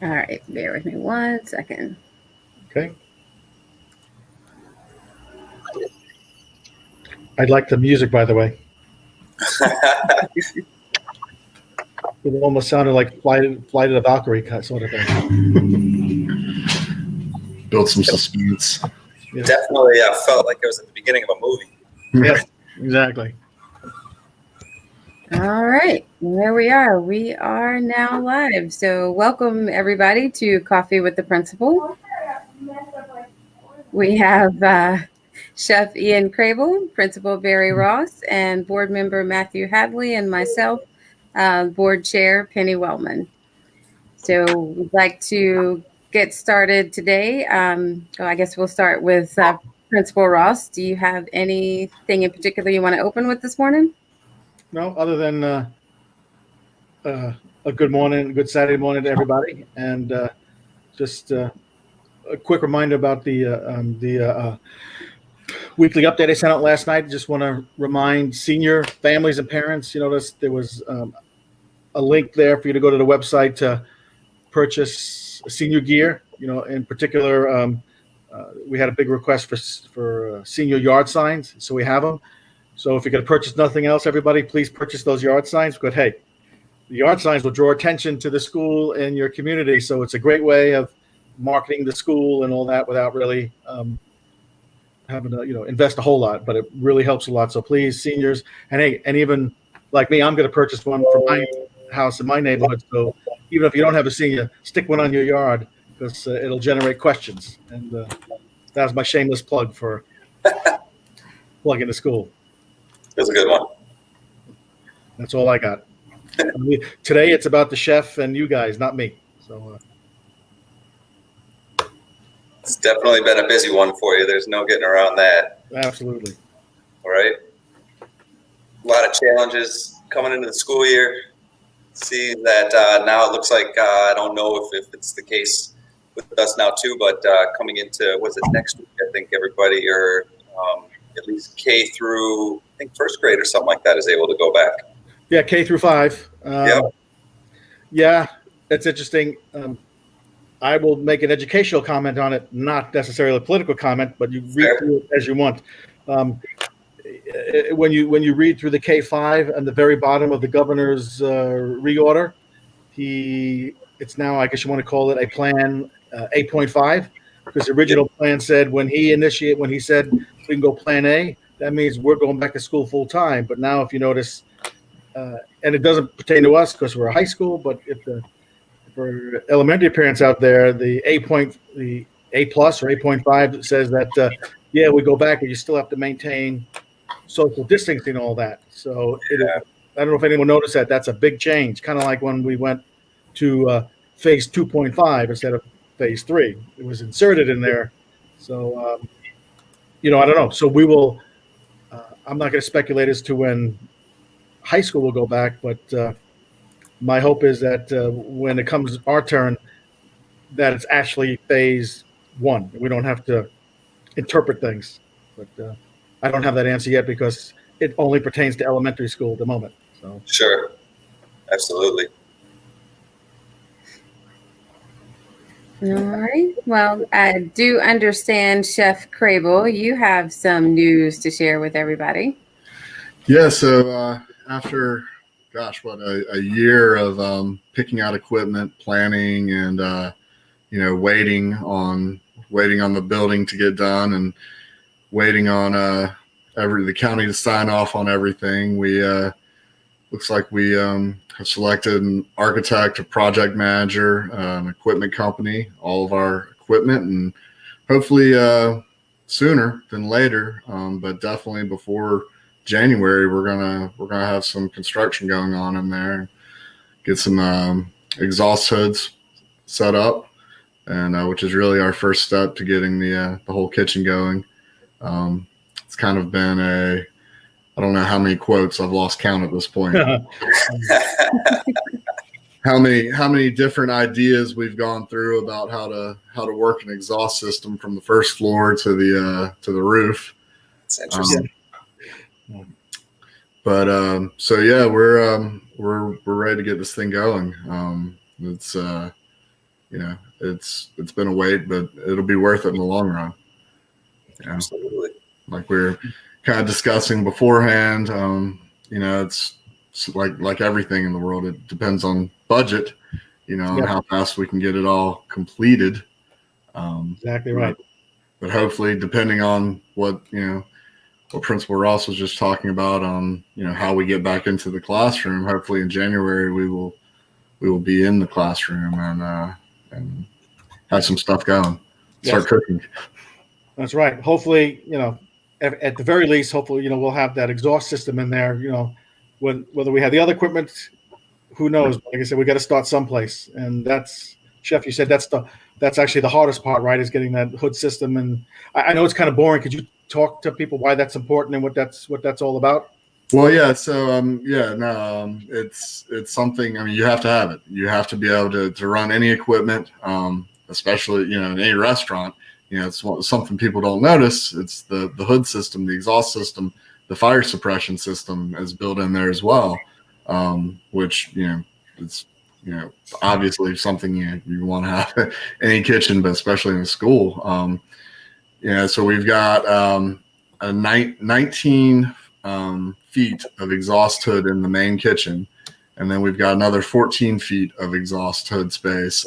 All right, bear with me 1 second. Okay. I'd like the music, by the way. It almost sounded like Flight of the Valkyrie sort of thing. Build some suspense. Yes. Definitely felt like it was at the beginning of a movie. Yes, exactly. All right, there we are. We are now live. So welcome everybody to Coffee with the Principal. We have Chef Ian Crabill, Principal Barry Ross, and board member Matthew Hadley, and myself, board chair Penny Wellman. So we'd like to get started today. I guess we'll start with Principal Ross. Do you have anything in particular you want to open with this morning? No, other than a good morning, good Saturday morning to everybody, and just a quick reminder about the weekly update I sent out last night. Just want to remind senior families and parents. You notice there was a link there for you to go to the website to purchase senior gear. You know, in particular, we had a big request for senior yard signs, so we have them. So if you're going to purchase nothing else, everybody, please purchase those yard signs. Because hey, the yard signs will draw attention to the school and your community. So it's a great way of marketing the school and all that without really having to invest a whole lot. But it really helps a lot. So please, seniors, and hey, and even like me, I'm going to purchase one for my house in my neighborhood. So even if you don't have a senior, stick one on your yard because it'll generate questions. And that was my shameless plug for plugging the school. That's a good one. That's all I got. Today it's about the chef and you guys, not me. So it's definitely been a busy one for you. There's no getting around that. Absolutely. All right. A lot of challenges coming into the school year. See that now it looks like I don't know if it's the case with us now too, but coming into next week? I think everybody or at least K through I think first grade or something like that is able to go back. Yeah, K through 5. Yep. Yeah, that's interesting. I will make an educational comment on it, not necessarily a political comment, but you read through it as you want. When you read through the K5 and the very bottom of the governor's reorder, it's now, I guess you want to call it a plan 8.5, because the original plan said when he said we can go plan A, that means we're going back to school full time. But now if you notice, and it doesn't pertain to us because we're a high school, but for elementary parents out there, the A plus or 8.5 says that we go back, but you still have to maintain social distancing and all that. So I don't know if anyone noticed that. That's a big change, kind of like when we went to phase 2.5 instead of phase 3. It was inserted in there. So, I don't know. So we will, I'm not going to speculate as to when high school will go back, but my hope is that when it comes our turn, that it's actually phase 1. We don't have to interpret things. But I don't have that answer yet because it only pertains to elementary school at the moment. So sure, absolutely. All right. Well, I do understand, Chef Crabill, you have some news to share with everybody. Yeah. So after, a year of picking out equipment, planning, and waiting on the building to get done, and waiting on the county to sign off on everything. We looks like we have selected an architect, a project manager, an equipment company, all of our equipment, and hopefully sooner than later, but definitely before January, we're gonna have some construction going on in there. Get some exhaust hoods set up, and which is really our first step to getting the whole kitchen going. It's kind of been I don't know how many quotes, I've lost count at this point. How many different ideas we've gone through about how to work an exhaust system from the first floor to the roof. It's interesting. So yeah, we're ready to get this thing going. It's it's been a wait, but it'll be worth it in the long run. Absolutely. Like we're kind of discussing beforehand, it's like everything in the world, it depends on budget, and how fast we can get it all completed. Exactly right. But hopefully, depending on what Principal Ross was just talking about on, how we get back into the classroom, hopefully in January we will be in the classroom and have some stuff going. Start cooking. That's right. Hopefully, at the very least, hopefully, we'll have that exhaust system in there, whether we have the other equipment, who knows? Like I said, we got to start someplace. And that's, Chef, you said that's actually the hardest part, right? Is getting that hood system. And I know it's kind of boring. Could you talk to people why that's important and what that's all about? Well, yeah. So, it's something, you have to have it. You have to be able to run any equipment, especially, in any restaurant. It's something people don't notice. It's the hood system, the exhaust system, the fire suppression system is built in there as well, which, it's, obviously something you want to have in any kitchen, but especially in a school. So we've got 19 feet of exhaust hood in the main kitchen, and then we've got another 14 feet of exhaust hood space.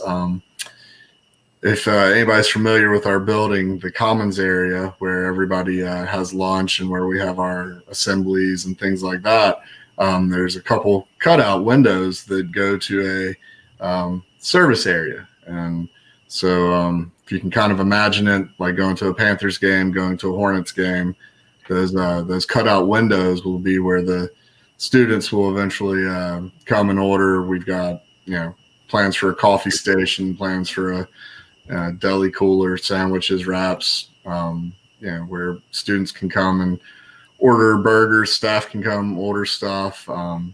If anybody's familiar with our building, the commons area where everybody has lunch and where we have our assemblies and things like that, there's a couple cutout windows that go to a service area. And so if you can kind of imagine it like going to a Panthers game, going to a Hornets game, those cutout windows will be where the students will eventually come and order. We've got, plans for a coffee station, plans for a deli cooler, sandwiches, wraps, where students can come and order burgers, staff can come order stuff. And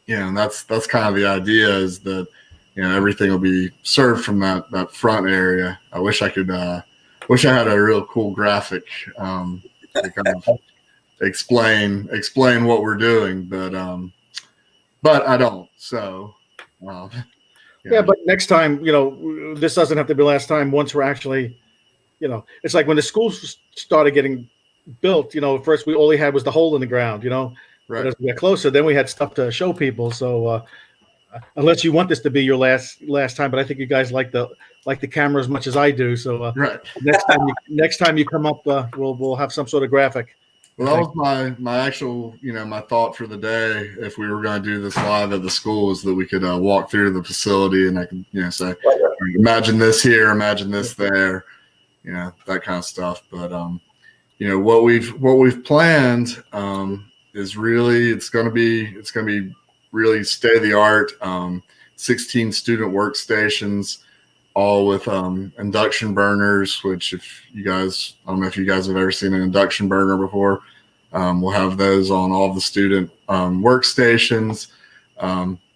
that's kind of the idea, is that, everything will be served from that front area. I wish I had a real cool graphic to kind of explain what we're doing, but I don't. So, yeah, but next time, this doesn't have to be the last time. Once we're actually, it's like when the schools started getting built, first all we had was the hole in the ground, Right. But as we got closer, then we had stuff to show people. So unless you want this to be your last time, but I think you guys like the camera as much as I do. So right. next time you come up, we'll have some sort of graphic. Well, that was my actual, my thought for the day. If we were going to do this live at the school, is that we could walk through the facility and I could, say, imagine this here, imagine this there, that kind of stuff. But what we've planned is really it's going to be really state of the art. 16 student workstations, all with induction burners, which I don't know if you guys have ever seen an induction burner before. We'll have those on all of the student workstations.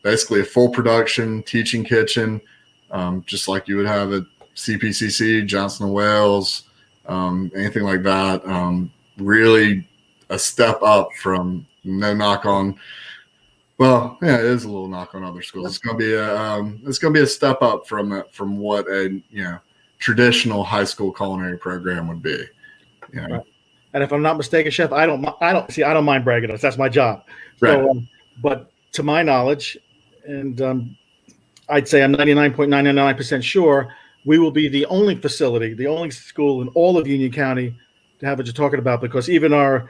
Basically a full production teaching kitchen, just like you would have at CPCC, Johnson & Wales, anything like that. Really a step up from, no knock on, well, yeah, it is a little knock on other schools. It's going to be a step up from what a traditional high school culinary program would be. Right. And if I'm not mistaken, Chef, I don't mind bragging on this. That's my job. Right. So, but to my knowledge, and I'd say I'm 99.99% sure, we will be the only facility, the only school in all of Union County to have what you're talking about. Because even our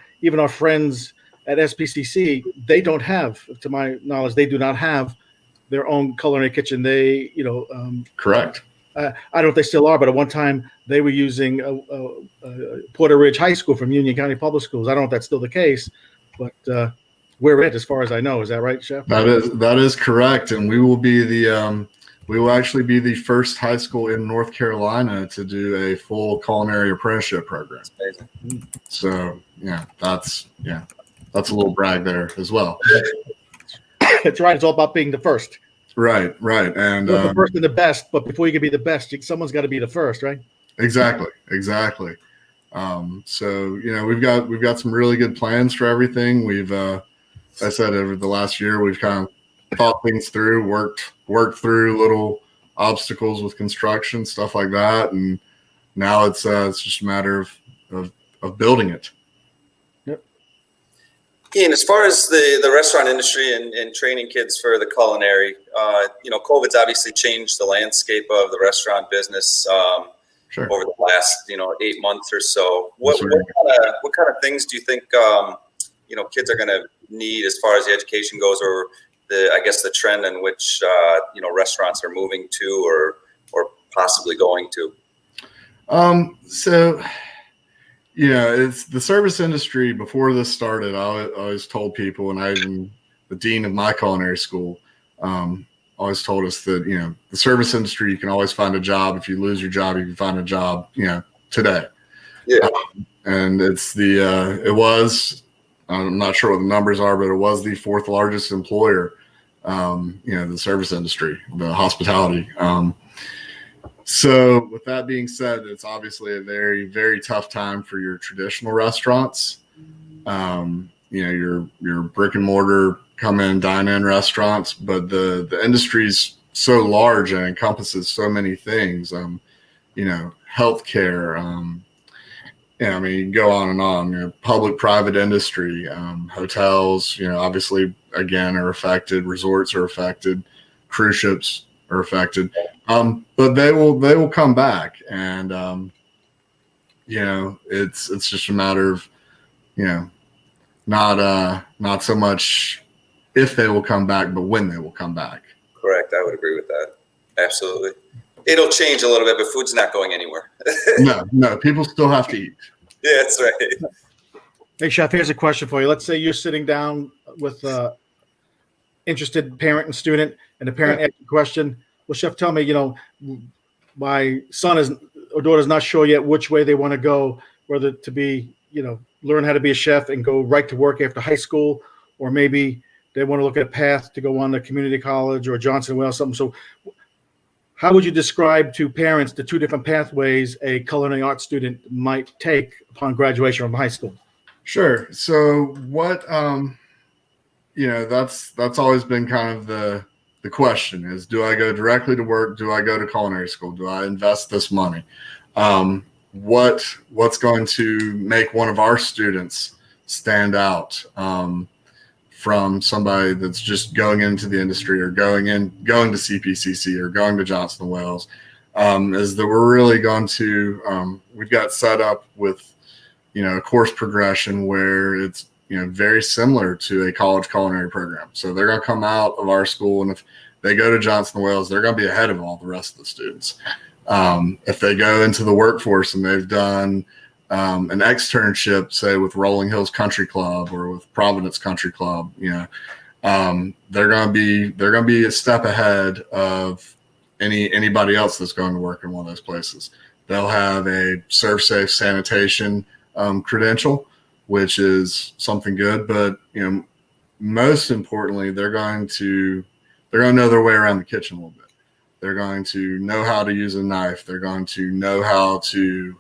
friends at SPCC, they don't have, to my knowledge, they do not have their own culinary kitchen. They, correct. I don't know if they still are, but at one time they were using Porter Ridge High School from Union County Public Schools. I don't know if that's still the case, but we're it, as far as I know. Is that right, Chef? That is correct, and we will actually be the first high school in North Carolina to do a full culinary apprenticeship program. So that's a little brag there as well. That's right. It's all about being the first. Right. And the first and the best, but before you can be the best, someone's got to be the first, right? Exactly. So we've got some really good plans for everything. We've, I said, over the last year, we've kind of thought things through, worked through obstacles with construction, stuff like that. And now it's just a matter of building it. Ian, as far as the restaurant industry and training kids for the culinary, COVID's obviously changed the landscape of the restaurant business Sure. over the last, 8 months or so. What Sure. kind of things do you think, kids are going to need as far as the education goes, or the trend in which, restaurants are moving to or possibly going to? It's the service industry. Before this started, I always told people, and the dean of my culinary school always told us that, the service industry, you can always find a job. If you lose your job, you can find a job, today. Yeah. And it was, I'm not sure what the numbers are, but it was the fourth largest employer, the service industry, the hospitality. So with that being said, it's obviously a very, very tough time for your traditional restaurants. Your brick and mortar come in, dine in restaurants, but the industry's so large and encompasses so many things, healthcare, you can go on and on, public, private industry, hotels, obviously again are affected, resorts are affected, cruise ships are affected. But they will come back, and it's just a matter of not so much if they will come back, but when they will come back. Correct. I would agree with that. Absolutely. It'll change a little bit, but food's not going anywhere. No, people still have to eat. Yeah, that's right. Hey, Chef, here's a question for you. Let's say you're sitting down with interested parent and student, and the parent asks a question. Well, Chef, tell me, my son or daughter's not sure yet which way they want to go, whether to be, learn how to be a chef and go right to work after high school, or maybe they want to look at a path to go on to community college or Johnson Wales, something. So how would you describe to parents the two different pathways a culinary arts student might take upon graduation from high school? Sure. So what, that's always been kind of the question is, do I go directly to work? Do I go to culinary school? Do I invest this money? What's going to make one of our students stand out from somebody that's just going into the industry or going to CPCC or going to Johnson Wales, is that we're really going to, we've got set up with, a course progression where it's, very similar to a college culinary program. So they're going to come out of our school, and if they go to Johnson Wales, they're going to be ahead of all the rest of the students. If they go into the workforce and they've done an externship, say with Rolling Hills Country Club or with Providence Country Club, they're going to be a step ahead of anybody else that's going to work in one of those places. They'll have a serve safe sanitation credential, which is something good, but most importantly, they're going to know their way around the kitchen a little bit. They're going to know how to use a knife. They're going to know how to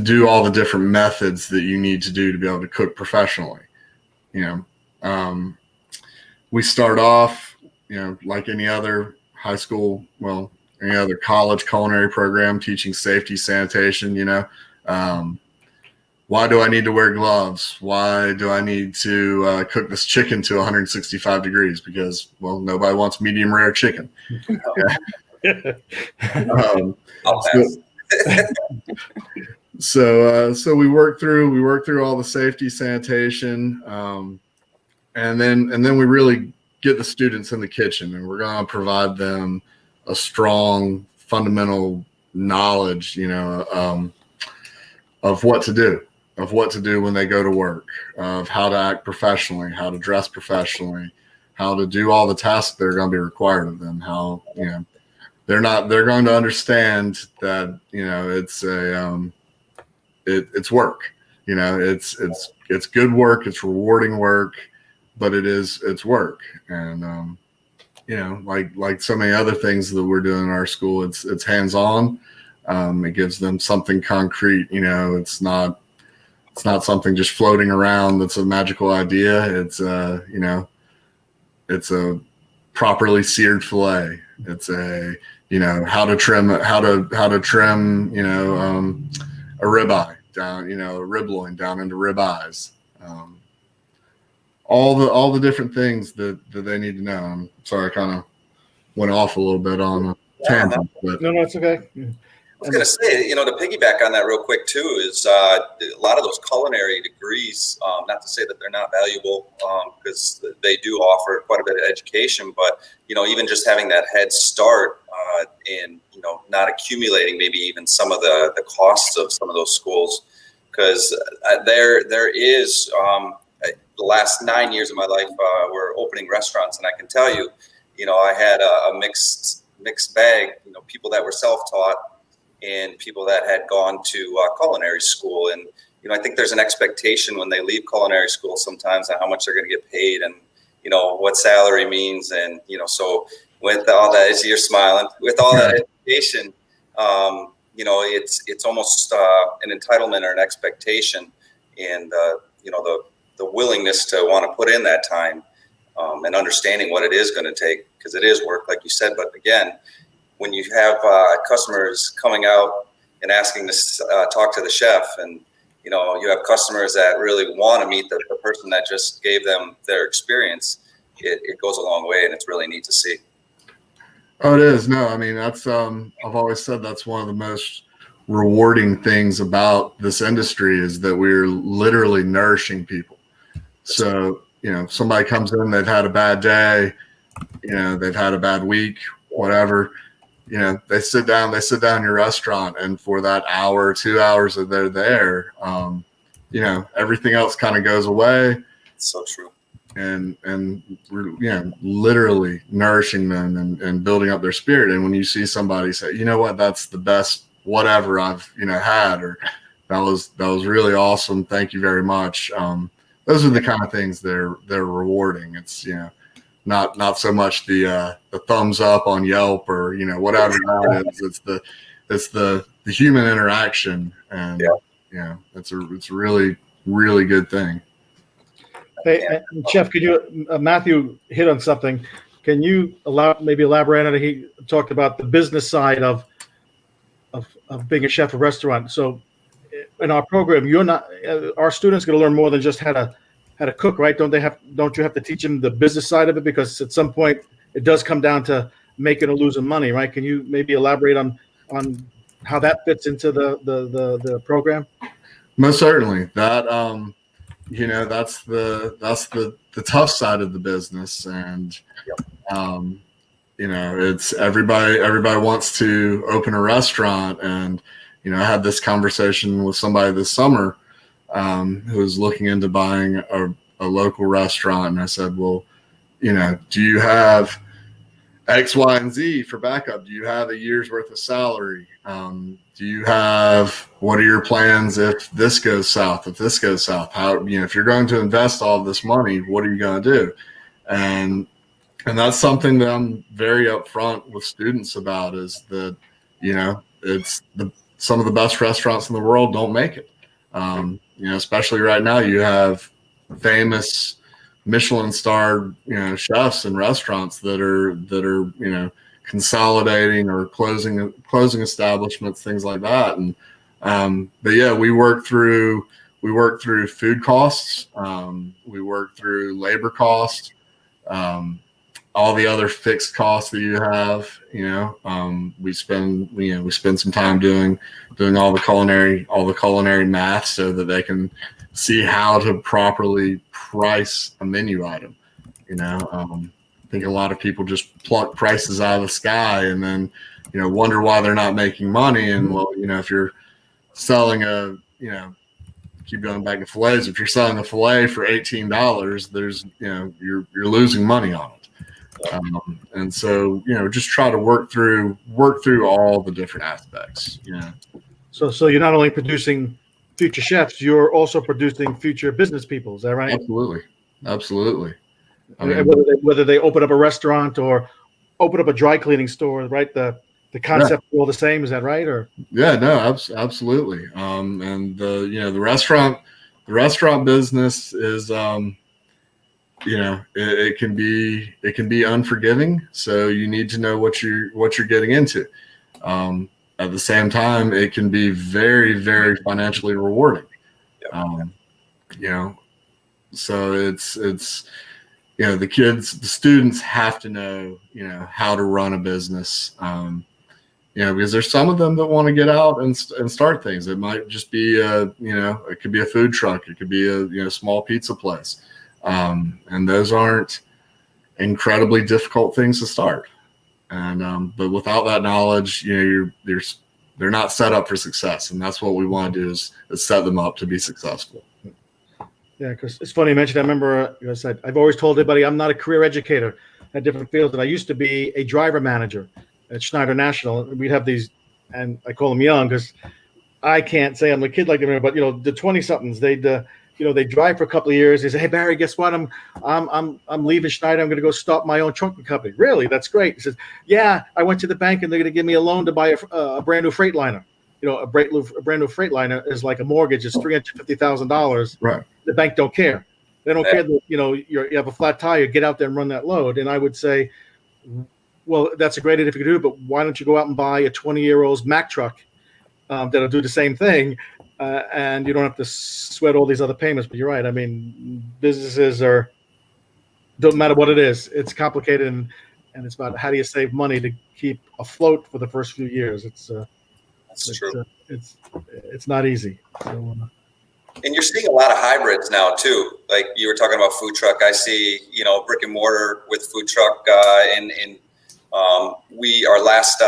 do all the different methods that you need to do to be able to cook professionally. We start off, like any other high school, any other college culinary program, teaching safety, sanitation, why do I need to wear gloves? Why do I need to cook this chicken to 165 degrees? Because, nobody wants medium rare chicken. So we work through all the safety, sanitation, and then we really get the students in the kitchen, and we're going to provide them a strong fundamental knowledge, of what to do when they go to work, of how to act professionally, how to dress professionally, how to do all the tasks that are going to be required of them, how, they're going to understand that, it's work, it's good work, it's rewarding work, but it's work. And, like so many other things that we're doing in our school, it's hands-on. It gives them something concrete. It's not something just floating around that's a magical idea. It's a properly seared fillet. It's a, how to trim, a ribeye down, a rib loin down into rib eyes. All the different things that they need to know. I'm sorry, I kind of went off a little bit on a tangent, but No, it's okay. I was going to say, to piggyback on that real quick too, is a lot of those culinary degrees, not to say that they're not valuable, because they do offer quite a bit of education, but, even just having that head start in, not accumulating maybe even some of the costs of some of those schools, because there is, the last 9 years of my life, we're opening restaurants, and I can tell you, I had a mixed bag, people that were self-taught, and people that had gone to culinary school. And, I think there's an expectation when they leave culinary school sometimes on how much they're going to get paid and, what salary means. And, so with all that, as you're smiling, with all that education, it's almost an entitlement or an expectation. And, the willingness to want to put in that time and understanding what it is going to take, because it is work, like you said. But again, when you have customers coming out and asking to talk to the chef, and you have customers that really want to meet the person that just gave them their experience, it goes a long way, and it's really neat to see. Oh, it is. No, I mean, that's I've always said that's one of the most rewarding things about this industry is that we're literally nourishing people. So, somebody comes in, they've had a bad day, they've had a bad week, whatever, they sit down in your restaurant, and for that hour, 2 hours that they're there, everything else kind of goes away. It's so true. And literally nourishing them and building up their spirit. And when you see somebody say, you know what, that's the best whatever I've, had, or that was really awesome, thank you very much. Those are the kind of things they're rewarding. It's, not so much the thumbs up on Yelp or, whatever that is. It's the human interaction. And it's a really, really good thing. Hey, Chef, could you, Matthew hit on something. Can you elaborate on it? He talked about the business side of being a chef of a restaurant. So in our program, our students going to learn more than just how to cook, right? Don't you have to teach them the business side of it? Because at some point it does come down to making or losing money, right? Can you maybe elaborate on how that fits into the program? Most certainly. That that's the tough side of the business, and it's everybody wants to open a restaurant. And I had this conversation with somebody this summer who was looking into buying a local restaurant, and I said, well, do you have X, Y, and Z for backup? Do you have a year's worth of salary? What are your plans if this goes south? How, if you're going to invest all of this money, what are you going to do? And that's something that I'm very upfront with students about, is that, it's some of the best restaurants in the world don't make it. Especially right now, you have famous Michelin starred, chefs and restaurants that are, consolidating or closing establishments, things like that. And, but yeah, we work through food costs. We work through labor costs, all the other fixed costs that you have, we spend some time doing all the culinary math so that they can see how to properly price a menu item. I think a lot of people just pluck prices out of the sky and then, wonder why they're not making money. And well, if you're selling keep going back to fillets, if you're selling a fillet for $18, there's, you're losing money on it. And so, just try to work through all the different aspects. So you're not only producing future chefs, you're also producing future business people. Is that right? Absolutely. I mean, mean, whether they open up a restaurant or open up a dry cleaning store, right? The concept is all the same. Is that right? Or absolutely. And the restaurant business is it can be unforgiving. So you need to know what you're getting into. At the same time, it can be very, very financially rewarding. So it's the students have to know how to run a business. Because there's some of them that want to get out and start things. It might just be it could be a food truck, it could be a small pizza place, and those aren't incredibly difficult things to start. And but without that knowledge, they're not set up for success, and that's what we want to do is set them up to be successful. Yeah, because it's funny you mentioned. I remember I said I've always told everybody I'm not a career educator at different fields, and I used to be a driver manager at Schneider National. We'd have these, and I call them young because I can't say I'm a kid like them, but the 20-somethings, they'd drive for a couple of years. They say, "Hey Barry, guess what? I'm leaving Schneider. I'm going to go start my own trucking company." Really? That's great. He says, "Yeah, I went to the bank and they're going to give me a loan to buy a brand new Freightliner. A brand new Freightliner is like a mortgage. It's $350,000. Right. The bank don't care. They don't care that you have a flat tire. Get out there and run that load." And I would say, well, that's a great idea if you could do it, but why don't you go out and buy a 20-year-old's Mack truck that'll do the same thing, and you don't have to sweat all these other payments. But you're right. I mean, businesses don't matter what it is. It's complicated, and it's about how do you save money to keep afloat for the first few years. That's true. It's not easy. So, and you're seeing a lot of hybrids now too. Like you were talking about food truck. I see, brick and mortar with food truck, our last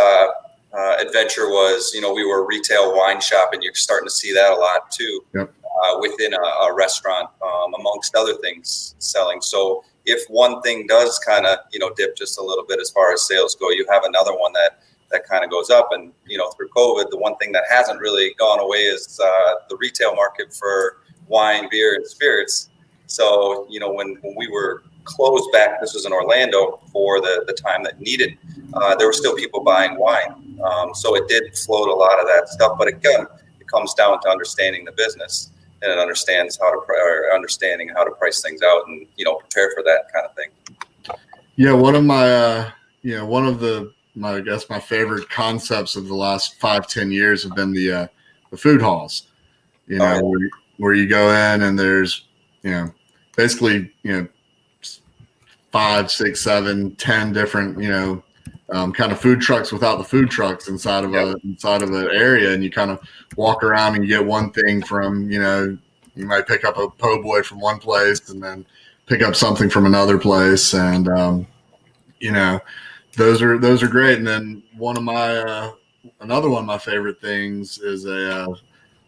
adventure was, we were a retail wine shop, and you're starting to see that a lot too. Yep. Within a restaurant, amongst other things selling. So if one thing does kind of, dip just a little bit as far as sales go, you have another one that kind of goes up. And, through COVID, the one thing that hasn't really gone away is the retail market for wine, beer, and spirits. So, when we were closed back, this was in Orlando for the time that needed, there were still people buying wine. So it did float a lot of that stuff. But again, it comes down to understanding the business, and it understanding how to price things out and, prepare for that kind of thing. Yeah. One of my, my favorite concepts of the last 5-10 years have been the food halls, where you go in and there's, basically, 5, 6, 7, 10 different, kind of food trucks without the food trucks inside of an area. And you kind of walk around and you get one thing from, you might pick up a po' boy from one place and then pick up something from another place. And, those are great. And then another one of my favorite things is a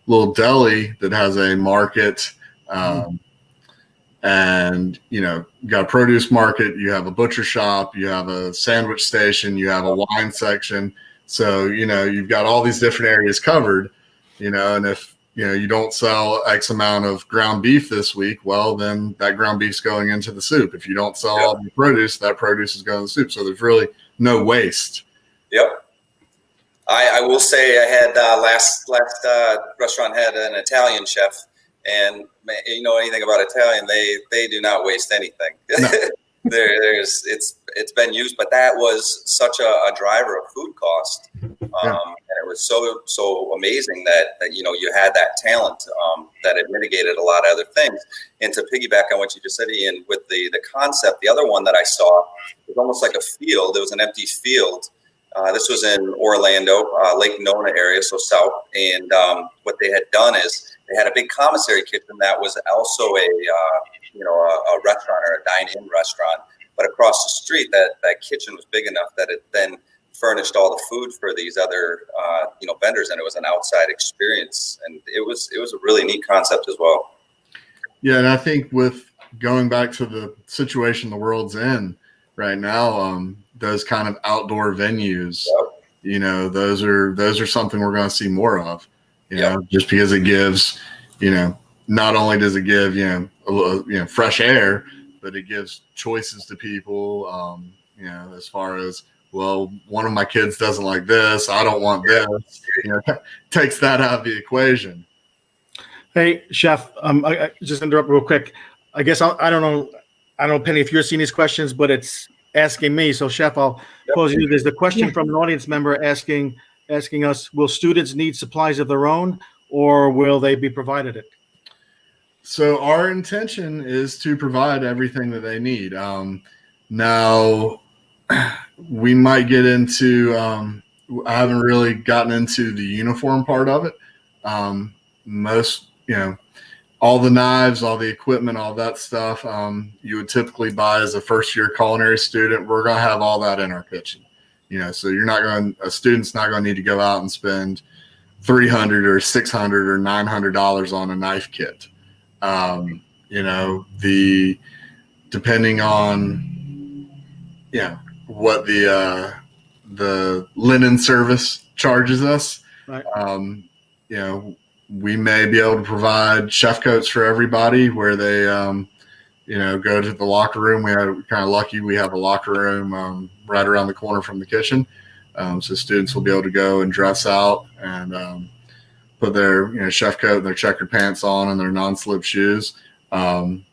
little deli that has a market, and you got a produce market, you have a butcher shop, you have a sandwich station, you have a wine section. So you've got all these different areas covered. And if you don't sell X amount of ground beef this week, well, then that ground beef's going into the soup. If you don't sell all the produce, that produce is going to the soup. So there's really no waste. Yep. I will say I had last restaurant had an Italian chef, and anything about Italian, they do not waste anything. No. It's been used, but that was such a driver of food cost, and it was so amazing that you had that talent, that it mitigated a lot of other things. And to piggyback on what you just said, Ian, with the concept, the other one that I saw was almost like a field. It was an empty field. This was in Orlando, Lake Nona area, so south. And what they had done is they had a big commissary kitchen that was also a restaurant or a dine-in restaurant. But across the street, that kitchen was big enough that it then furnished all the food for these other vendors, and it was an outside experience. And it was a really neat concept as well. Yeah, and I think with going back to the situation the world's in right now, those kind of outdoor venues, those are something we're going to see more of. Just because it gives, not only does it give fresh air, but it gives choices to people. As far as, well, one of my kids doesn't like this, I don't want this. Takes that out of the equation. Hey, Chef, I just interrupt real quick. I guess I don't know. I don't know, Penny, if you're seeing these questions, but it's asking me. So, Chef, I'll pose you. There's the question from an audience member asking us: will students need supplies of their own, or will they be provided it? So our intention is to provide everything that they need. Now, we might get into. I haven't really gotten into the uniform part of it. Most, all the knives, all the equipment, all that stuff, you would typically buy as a first-year culinary student. We're going to have all that in our kitchen. So a student's not going to need to go out and spend $300 or $600 or $900 on a knife kit. Depending on, what the linen service charges us, Right. We may be able to provide chef coats for everybody where they, go to the locker room. We're kind of lucky. We have a locker room right around the corner from the kitchen. So students will be able to go and dress out and put their, chef coat and their checkered pants on and their non-slip shoes. The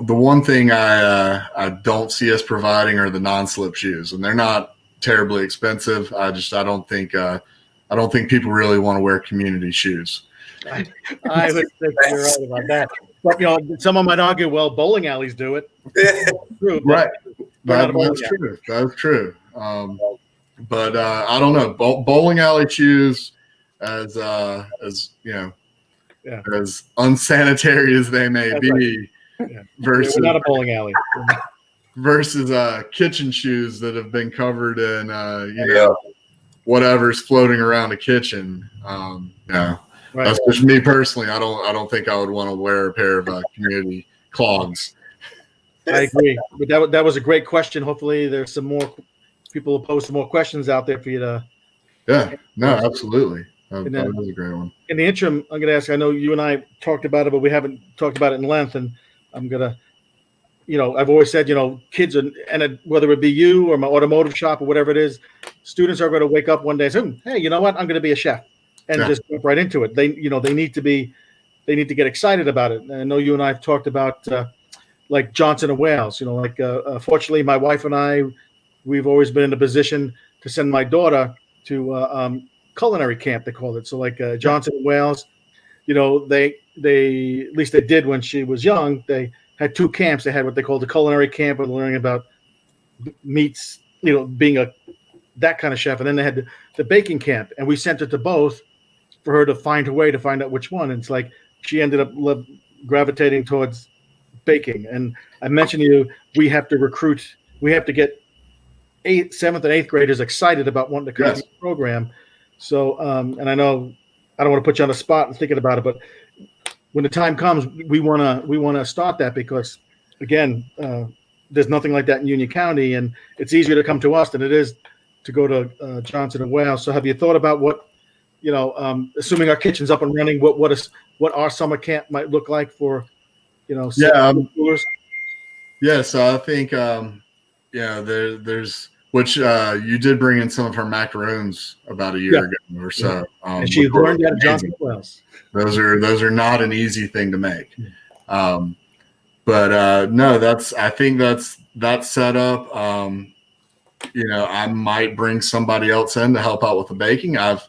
one thing I don't see us providing are the non-slip shoes, and they're not terribly expensive. I don't think people really want to wear community shoes. I would think you're right about that. But someone might argue, well, bowling alleys do it. True, Right. That's true. That's true. But I don't know. Bowling alley shoes, as unsanitary as they may be, right. versus We're not a bowling alley. versus kitchen shoes that have been covered in whatever's floating around the kitchen. Right. That's just me personally. I don't think I would want to wear a pair of community clogs. I agree. But that was a great question. Hopefully there's some more people will post some more questions out there for you to. Yeah, no, absolutely. And That then- was a great one. In the interim, I'm going to ask, I know you and I talked about it, but we haven't talked about it in length. And I'm going to, I've always said, kids are, whether it be you or my automotive shop or whatever it is, students are going to wake up one day and say, hey, you know what? I'm going to be a chef and just jump right into it. They need to get excited about it. And I know you and I have talked about like Johnson and Wales, fortunately my wife and I, we've always been in a position to send my daughter to culinary camp, they called it. So like Johnson and Wales, they at least they did when she was young. They had two camps. They had what they called the culinary camp, where learning about meats, being that kind of chef, and then they had the baking camp. And we sent her to both for her to find her way to find out which one. And it's like she ended up gravitating towards baking. And I mentioned to you, we have to get 7th and 8th graders excited about wanting to come to the program. So, and I know I don't want to put you on the spot and thinking about it, but when the time comes, we want to start that because, again, there's nothing like that in Union County, and it's easier to come to us than it is to go to Johnson and Wales. So, have you thought about what, assuming our kitchen's up and running, what our summer camp might look like for, schoolers? Yeah, so I think there's which you did bring in some of her macarons about a year ago or so. And she learned that at Johnson and Wales. Those are not an easy thing to make. But no, I think that's set up. I might bring somebody else in to help out with the baking. I've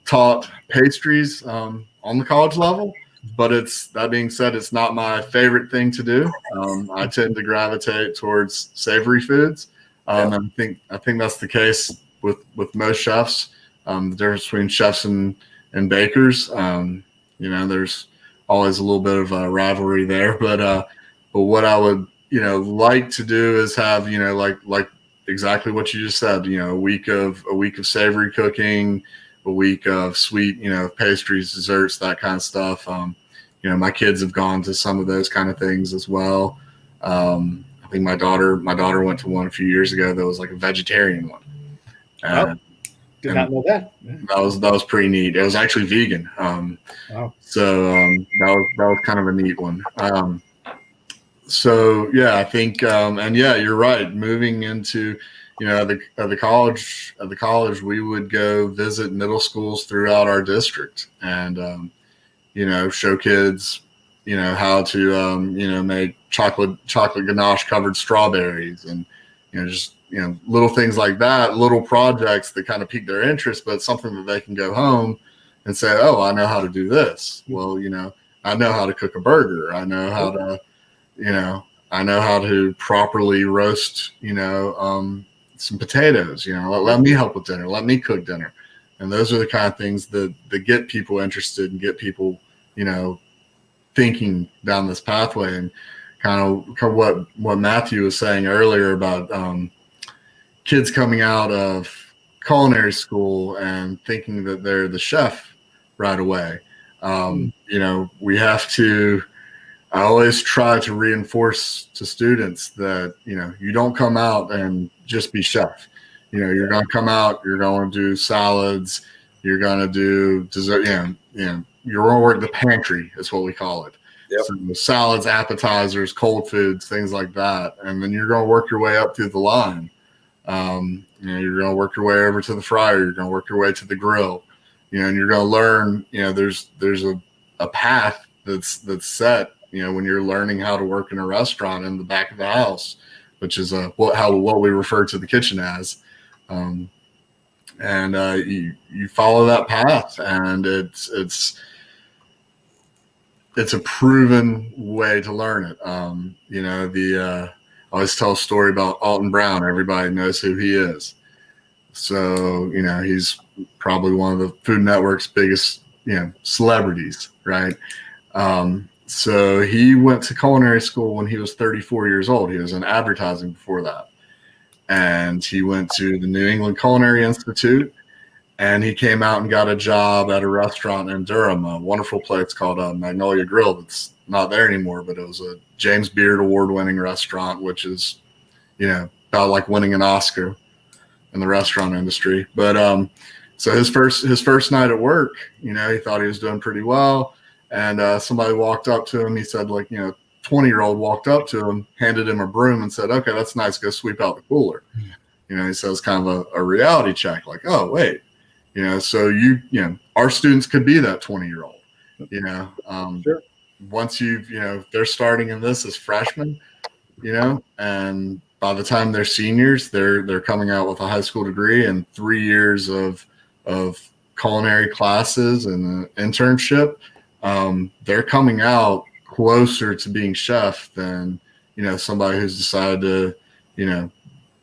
taught pastries on the college level, but that being said, it's not my favorite thing to do. I tend to gravitate towards savory foods. I think that's the case with most chefs. The difference between chefs and bakers, there's always a little bit of a rivalry there. But what I would like to do is have like exactly what you just said. A week of savory cooking, a week of sweet pastries, desserts, that kind of stuff. My kids have gone to some of those kind of things as well. I think my daughter went to one a few years ago that was like a vegetarian one. Did not know that. That was pretty neat. It was actually vegan. So that was kind of a neat one. So yeah, I think and yeah, you're right. Moving into at the college, we would go visit middle schools throughout our district and show kids how to make chocolate ganache covered strawberries, and just little things like that, little projects that kind of pique their interest, but something that they can go home and say, oh, I know how to do this. Well, I know how to cook a burger. I know how to, I know how to properly roast, some potatoes. Let me help with dinner. Let me cook dinner. And those are the kind of things that get people interested and get people, thinking down this pathway. And kind of what Matthew was saying earlier about kids coming out of culinary school and thinking that they're the chef right away. We have to, I always try to reinforce to students that, you don't come out and just be chef. You're going to come out, you're going to do salads, you're going to do dessert, you're going to work the pantry is what we call it. Yep. So salads, appetizers, cold foods, things like that. And then you're going to work your way up through the line. You're going to work your way over to the fryer. You're going to work your way to the grill, and you're going to learn, there's a path that's set, when you're learning how to work in a restaurant in the back of the house, which is what we refer to the kitchen as. You follow that path, and it's a proven way to learn it. I always tell a story about Alton Brown. Everybody knows who he is. So, he's probably one of the Food Network's biggest, celebrities, right? So he went to culinary school when he was 34 years old. He was in advertising before that. And he went to the New England Culinary Institute, and he came out and got a job at a restaurant in Durham, a wonderful place called Magnolia Grill. That's not there anymore, but it was a James Beard award-winning restaurant, which is, about like winning an Oscar in the restaurant industry. But so his first night at work, he thought he was doing pretty well, and somebody walked up to him. He said, 20-year-old walked up to him, handed him a broom, and said, "Okay, that's nice. Go sweep out the cooler." He says kind of a reality check, like, "Oh, wait." So our students could be that 20-year-old, Sure. Once they're starting in this as freshmen, and by the time they're seniors, they're coming out with a high school degree and 3 years of culinary classes and an internship. They're coming out closer to being chef than, somebody who's decided to,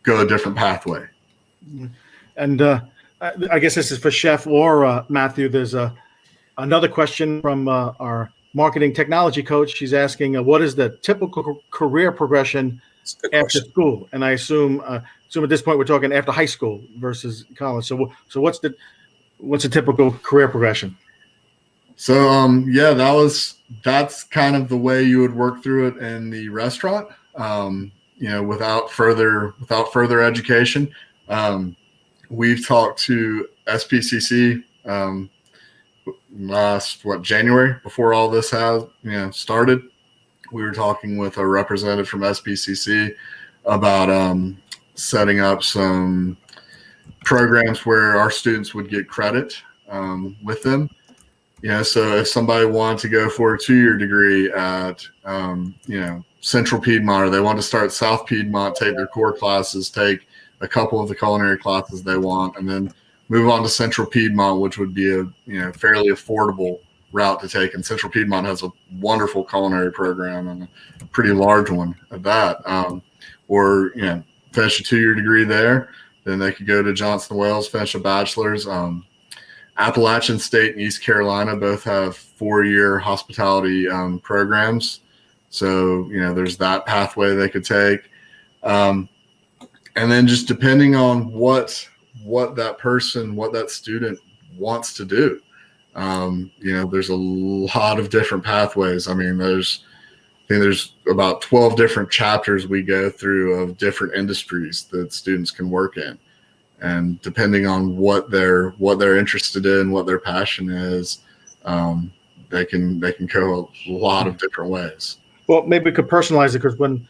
go a different pathway. And I guess this is for Chef or Matthew. There's another question from our marketing technology coach. She's asking, what is the typical career progression after school? And I assume at this point we're talking after high school versus college. So what's the typical career progression? So that's kind of the way you would work through it in the restaurant. Without further education. We've talked to SPCC last January, before all this has started. We were talking with a representative from SPCC about setting up some programs where our students would get credit with them. So if somebody wanted to go for a 2-year degree at Central Piedmont, or they want to start South Piedmont, take their core classes, take a couple of the culinary classes they want, and then move on to Central Piedmont, which would be a fairly affordable route to take. And Central Piedmont has a wonderful culinary program, and a pretty large one at that. Or finish a 2-year degree there, then they could go to Johnson Wales, finish a bachelor's. Appalachian State and East Carolina both have 4-year hospitality programs. So, there's that pathway they could take. And then just depending on what that student wants to do. There's a lot of different pathways. I mean, there's about 12 different chapters we go through of different industries that students can work in. And depending on what they're interested in, what their passion is, they can go a lot of different ways. Well, maybe we could personalize it, because when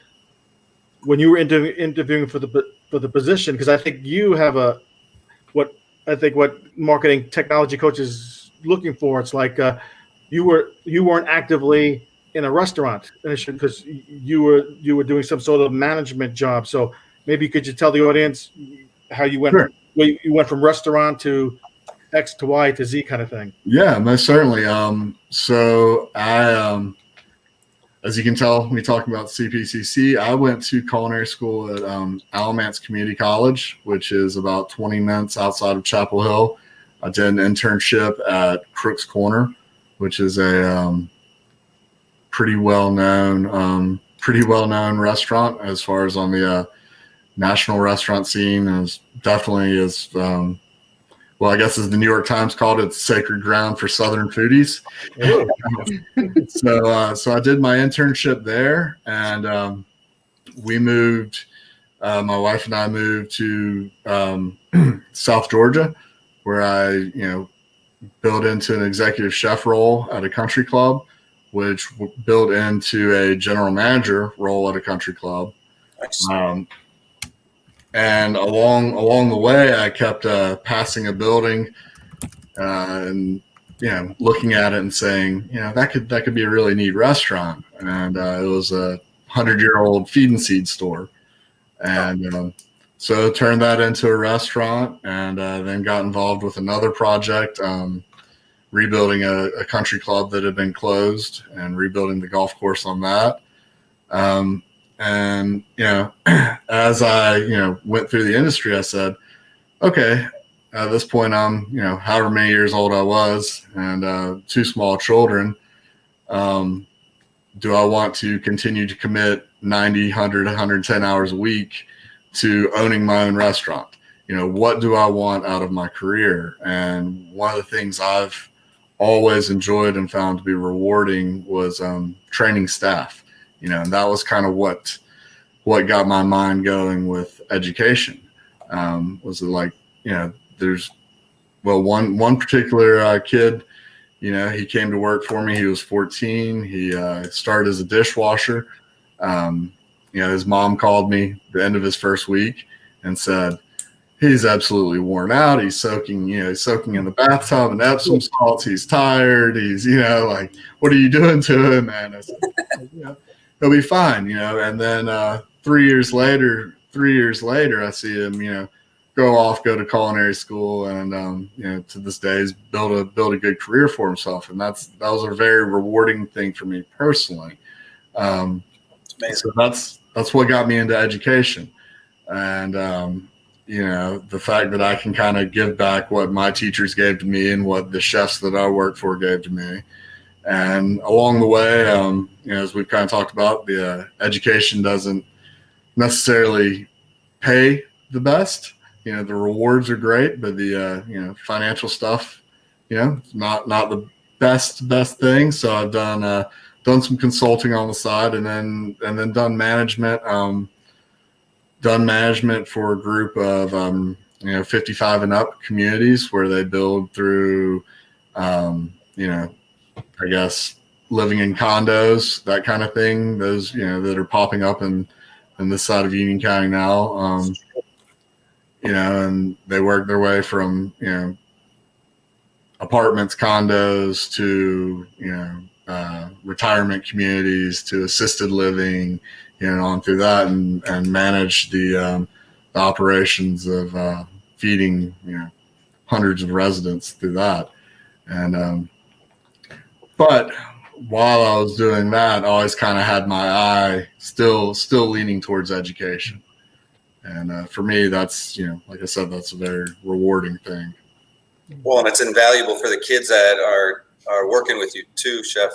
you were interviewing for the position, because I think you have what marketing technology coach is looking for. It's like you weren't actively in a restaurant because you were doing some sort of management job. So maybe could you tell the audience how you went? Sure. You went from restaurant to X to Y to Z kind of thing. Yeah, most certainly. So I, as you can tell, me talking about CPCC, I went to culinary school at Alamance Community College, which is about 20 minutes outside of Chapel Hill. I did an internship at Crook's Corner, which is a pretty well known restaurant as far as on the national restaurant scene. Is definitely is well, I guess as the New York Times called it, sacred ground for Southern foodies. So I did my internship there, and we moved. My wife and I moved to South Georgia, where I built into an executive chef role at a country club, which built into a general manager role at a country club. Nice. And along the way, I kept passing a building and looking at it and saying, that could be a really neat restaurant. And it was a 100-year-old feed and seed store, and so turned that into a restaurant, and then got involved with another project, rebuilding a country club that had been closed and rebuilding the golf course on that. And, as I, went through the industry, I said, okay, at this point, I'm, however many years old I was and 2 small children. Do I want to continue to commit 90, 100, 110 hours a week to owning my own restaurant? What do I want out of my career? And one of the things I've always enjoyed and found to be rewarding was training staff. And that was kind of what got my mind going with education. Was like, there's, one particular kid, he came to work for me. He was 14. He started as a dishwasher. His mom called me the end of his first week and said, he's absolutely worn out. He's soaking in the bathtub and Epsom salts. He's tired. He's, like, what are you doing to him? And I said, he'll be fine, and then 3 years later, I see him, go to culinary school, and to this day, he's built a good career for himself, and that was a very rewarding thing for me personally. So that's what got me into education, and the fact that I can kind of give back what my teachers gave to me and what the chefs that I worked for gave to me. And along the way, as we've kind of talked about, the education doesn't necessarily pay the best. The rewards are great, but the financial stuff, not the best thing. So I've done some consulting on the side, and then done management. Done management for a group of 55 and up communities where they build through I guess living in condos, that kind of thing. Those, that are popping up in this side of Union County now. And they work their way from, apartments, condos to, retirement communities to assisted living, on through that, and manage the operations of feeding, hundreds of residents through that. And, but while I was doing that, I always kind of had my eye still leaning towards education. And for me, that's, like I said, that's a very rewarding thing. Well, and it's invaluable for the kids that are working with you too, Chef,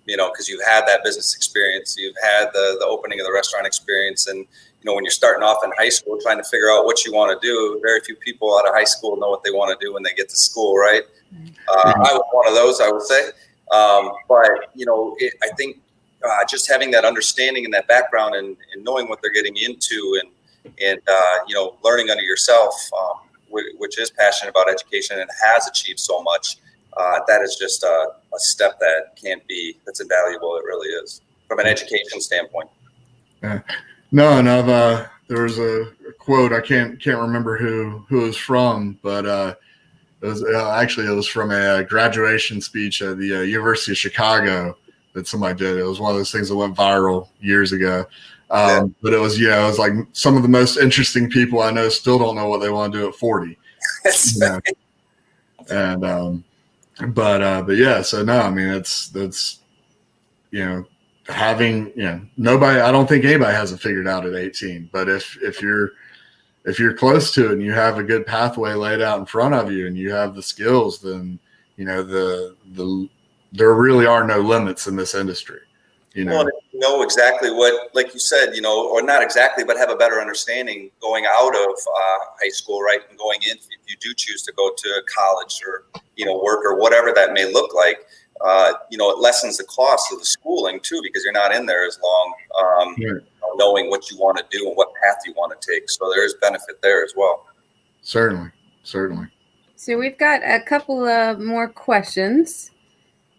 because you've had that business experience, you've had the opening of the restaurant experience. And, when you're starting off in high school, trying to figure out what you want to do, very few people out of high school know what they want to do when they get to school, right? I was one of those, I would say. But, I think just having that understanding and that background and knowing what they're getting into and learning under yourself, which is passionate about education and has achieved so much, that is just a step that's invaluable. It really is from an education standpoint. No, and there was a quote, I can't remember who it was from, but it was from a graduation speech at the University of Chicago that somebody did. It was one of those things that went viral years ago. But it was, it was like some of the most interesting people I know still don't know what they want to do at 40. And but yeah, so no, I mean that's having nobody. I don't think anybody has it figured out at 18. But if you're close to it and you have a good pathway laid out in front of you and you have the skills, then there really are no limits in this industry. Well, know exactly what, like you said, or not exactly, but have a better understanding going out of high school, right, and going in, if you do choose to go to college or work or whatever that may look like. It lessens the cost of the schooling too, because you're not in there as long, knowing what you want to do and what path you want to take. So there is benefit there as well. Certainly. So we've got a couple of more questions.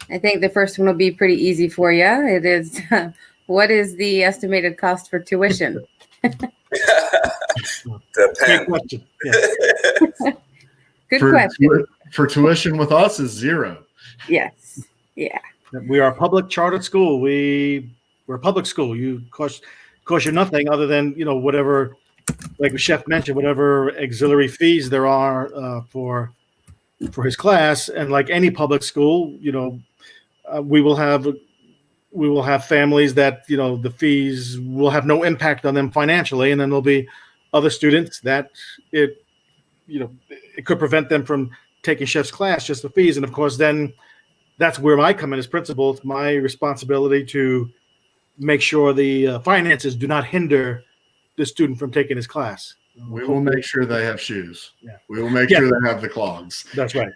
I think the first one will be pretty easy for you. It is, what is the estimated cost for tuition? Great question. Yeah. Good question. For tuition with us is zero. Yes. Yeah. We are a public charter school. We're a public school. You cost you nothing other than whatever, like the chef mentioned, whatever auxiliary fees there are for his class. And like any public school, we will have families that the fees will have no impact on them financially, and then there'll be other students that it could prevent them from taking chef's class, just the fees. And of course, then that's where I come in as principal. It's my responsibility to make sure the finances do not hinder the student from taking his class. We will make sure they have shoes. Yeah. We will make sure they have the clogs. That's right.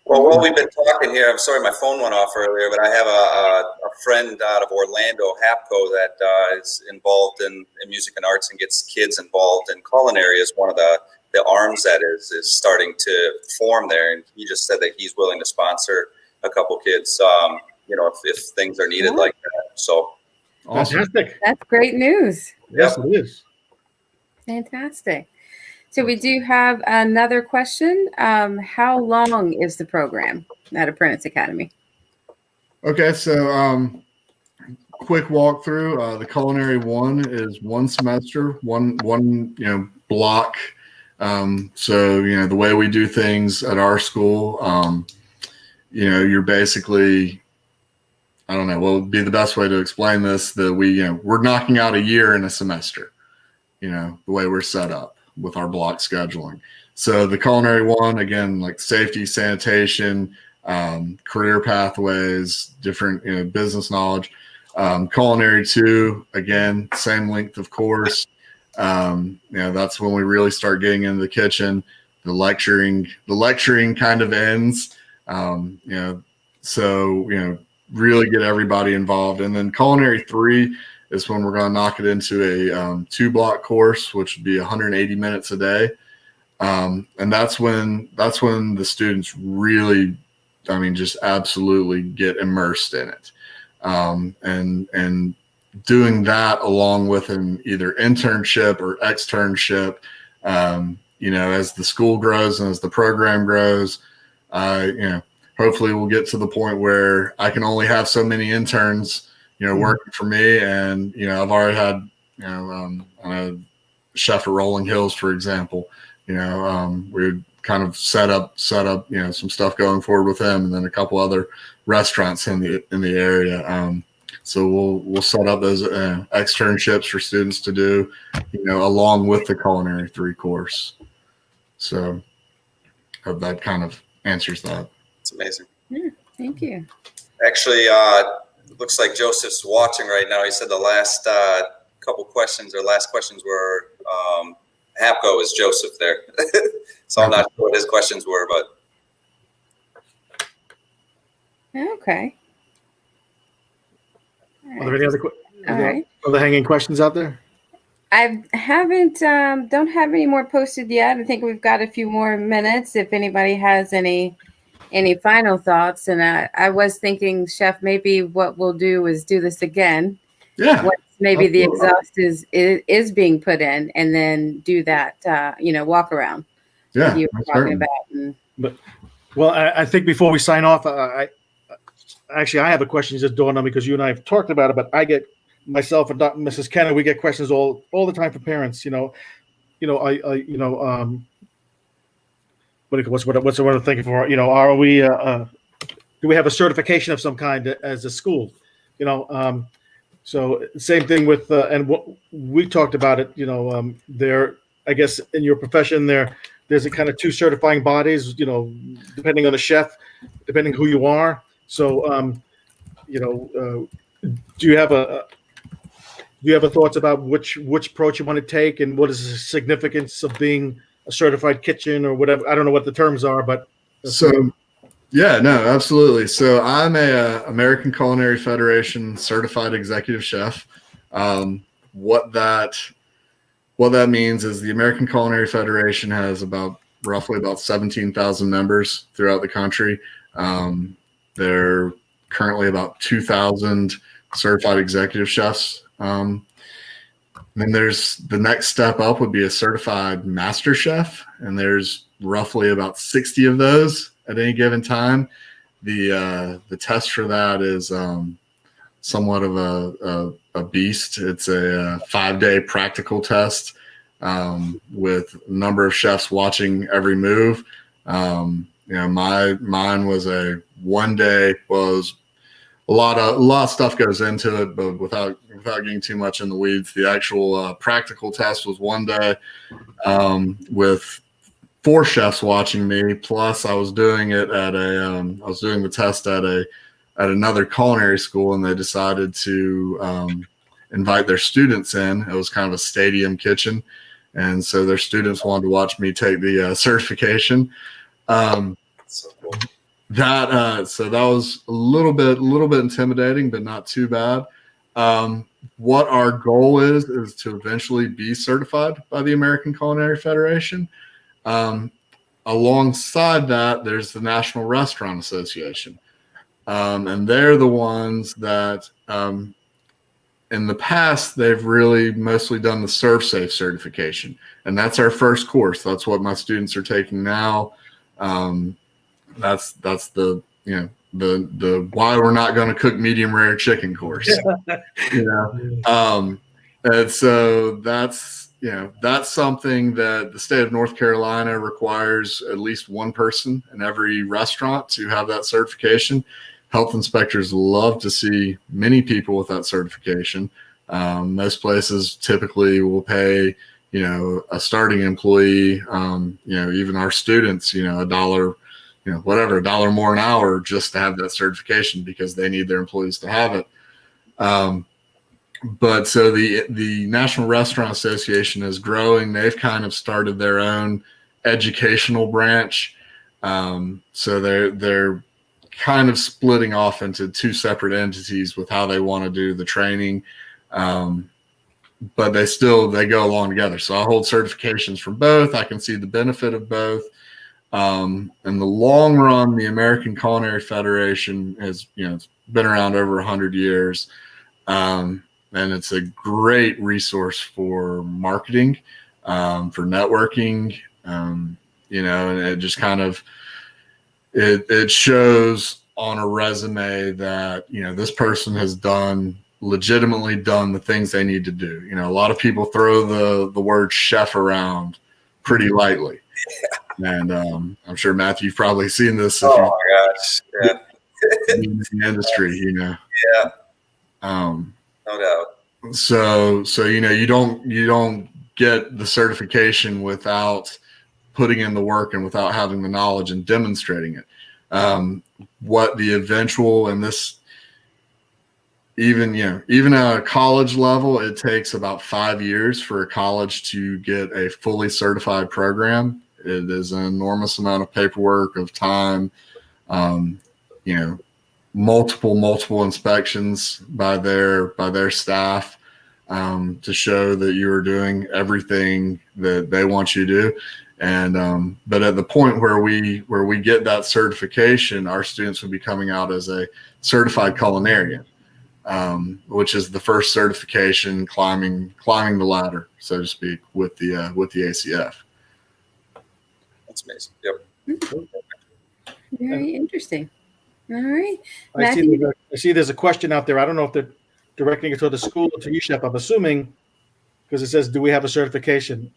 Well, while we've been talking here, I'm sorry my phone went off earlier, but I have a friend out of Orlando, Hapco, that is involved in music and arts and gets kids involved in culinary. Is one of the arms that is starting to form there, and he just said that he's willing to sponsor a couple kids, if things are needed like that. So awesome. Fantastic. That's great news. Yes, it is. Fantastic. So we do have another question. How long is the program at Apprentice Academy? Okay, so quick walkthrough. The culinary one is one semester, one block. So the way we do things at our school, you're basically, I don't know what would be the best way to explain this. That we're knocking out a year in a semester. The way we're set up with our block scheduling. So the culinary one, again, like safety, sanitation, career pathways, different business knowledge. Culinary 2, again, same length of course. That's when we really start getting into the kitchen. The lecturing kind of ends. So really get everybody involved. And then culinary 3 is when we're going to knock it into a 2-block course, which would be 180 minutes a day. And that's when the students really, just absolutely get immersed in it. And doing that along with an either internship or externship, as the school grows and as the program grows, hopefully we'll get to the point where I can only have so many interns working for me. And, I've already had, a chef at Rolling Hills, for example, we kind of set up, some stuff going forward with him, and then a couple other restaurants in the area. So we'll set up those externships for students to do, along with the culinary 3 course. So hope that kind of answers that. It's amazing. Yeah, thank you. Actually, looks like Joseph's watching right now. He said the last couple questions or last questions were Hapco is Joseph there. So I'm not sure what his questions were, but. Okay. Are there any other right. other hanging questions out there? I haven't, don't have any more posted yet. I think we've got a few more minutes if anybody has any final thoughts. And I was thinking, Chef, maybe what we'll do is do this again. Yeah. Once maybe the exhaust is being put in, and then do that, walk around. Yeah. You were talking about. Well, I think before we sign off, actually, I have a question just dawned on me because you and I have talked about it, but I get myself and Mrs. Kenner, we get questions all the time from parents. What's the word I'm thinking for? Are we? Do we have a certification of some kind as a school? So same thing with and what we talked about it. There, I guess in your profession there's a kind of two certifying bodies. Depending on the chef, depending who you are. So do you have thoughts about which approach you want to take, and what is the significance of being a certified kitchen or whatever? I don't know what the terms are, but so yeah, no, absolutely. So I'm a American Culinary Federation certified executive chef. What that means is the American Culinary Federation has roughly about 17,000 members throughout the country. There are currently about 2,000 certified executive chefs. Then there's the next step up would be a certified master chef, and there's roughly about 60 of those at any given time. The test for that is somewhat of a beast. It's a 5-day practical test with a number of chefs watching every move. Mine was a 1-day. Was a lot of stuff goes into it, but without getting too much in the weeds, the actual practical test was 1 day with 4 chefs watching me. Plus, I was doing it at I was doing the test at another culinary school, and they decided to invite their students in. It was kind of a stadium kitchen, and so their students wanted to watch me take the certification. So cool. So that was a little bit intimidating, but not too bad. What our goal is to eventually be certified by the American Culinary Federation. Alongside that, there's the National Restaurant Association. And they're the ones that in the past, they've really mostly done the Serve Safe certification. And that's our first course. That's what my students are taking now. That's the why we're not going to cook medium rare chicken course. And so that's something that the state of North Carolina requires at least one person in every restaurant to have that certification. Health inspectors love to see many people with that certification. Most places typically will pay, a starting employee, even our students, $1, $1 more an hour just to have that certification because they need their employees to have it. But so the National Restaurant Association is growing. They've kind of started their own educational branch. So they're kind of splitting off into 2 separate entities with how they want to do the training. But they go along together. So I hold certifications from both. I can see the benefit of both. In the long run, the American Culinary Federation has, it's been around over 100 years. And it's a great resource for marketing, for networking, and it just kind of, it shows on a resume that, this person has legitimately done the things they need to do. A lot of people throw the word chef around pretty lightly. And I'm sure, Matthew, you've probably seen this. Oh my gosh. Yeah. In the industry, Yeah. No doubt. So you don't get the certification without putting in the work and without having the knowledge and demonstrating it. What the eventual, and this, even at a college level, it takes about 5 years for a college to get a fully certified program. It is an enormous amount of paperwork, of time, multiple inspections by their staff to show that you are doing everything that they want you to do. And but at the point where we get that certification, our students will be coming out as a certified culinarian, which is the first certification climbing the ladder, so to speak, with the ACF. That's amazing. Yep. Very interesting. All right. I Matthew? see there's a question out there. I don't know if they're directing it toward the school or to you, Chef. I'm assuming because it says, "Do we have a certification?"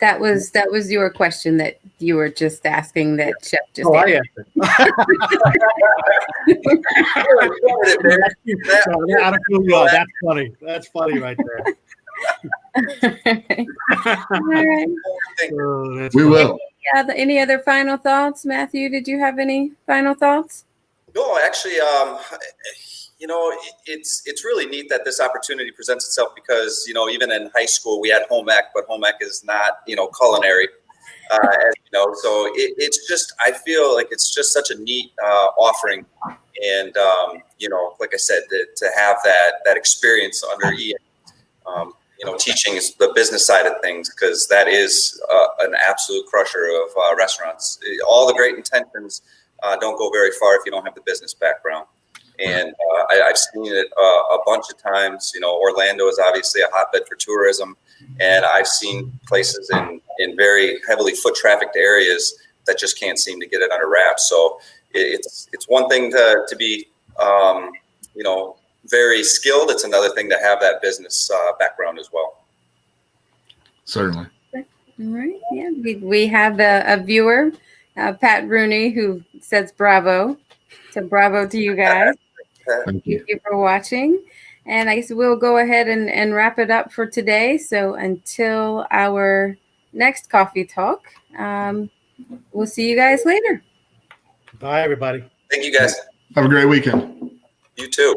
That was your question that you were just asking that Chef just Oh, I answered. answered. That's funny. That's funny right there. All right. Oh, that's We funny. will. Yeah, any other final thoughts? Matthew, did you have any final thoughts? No, actually, it's really neat that this opportunity presents itself because, even in high school we had home ec, but home ec is not, culinary, as you know. So it's just, I feel like it's just such a neat offering. And, like I said, to have that experience under Ian, teaching is the business side of things, because that is an absolute crusher of restaurants. All the great intentions don't go very far if you don't have the business background. And I've seen it a bunch of times. Orlando is obviously a hotbed for tourism, and I've seen places in very heavily foot trafficked areas that just can't seem to get it under wraps. So it's one thing to be very skilled. It's another thing to have that business background as well. Certainly. All right. Yeah, we have a viewer, Pat Rooney, who says bravo. So bravo to you guys. Thank you. Thank you for watching. And I guess we'll go ahead and wrap it up for today. So until our next coffee talk, we'll see you guys later. Bye, everybody. Thank you, guys. Have a great weekend. You too.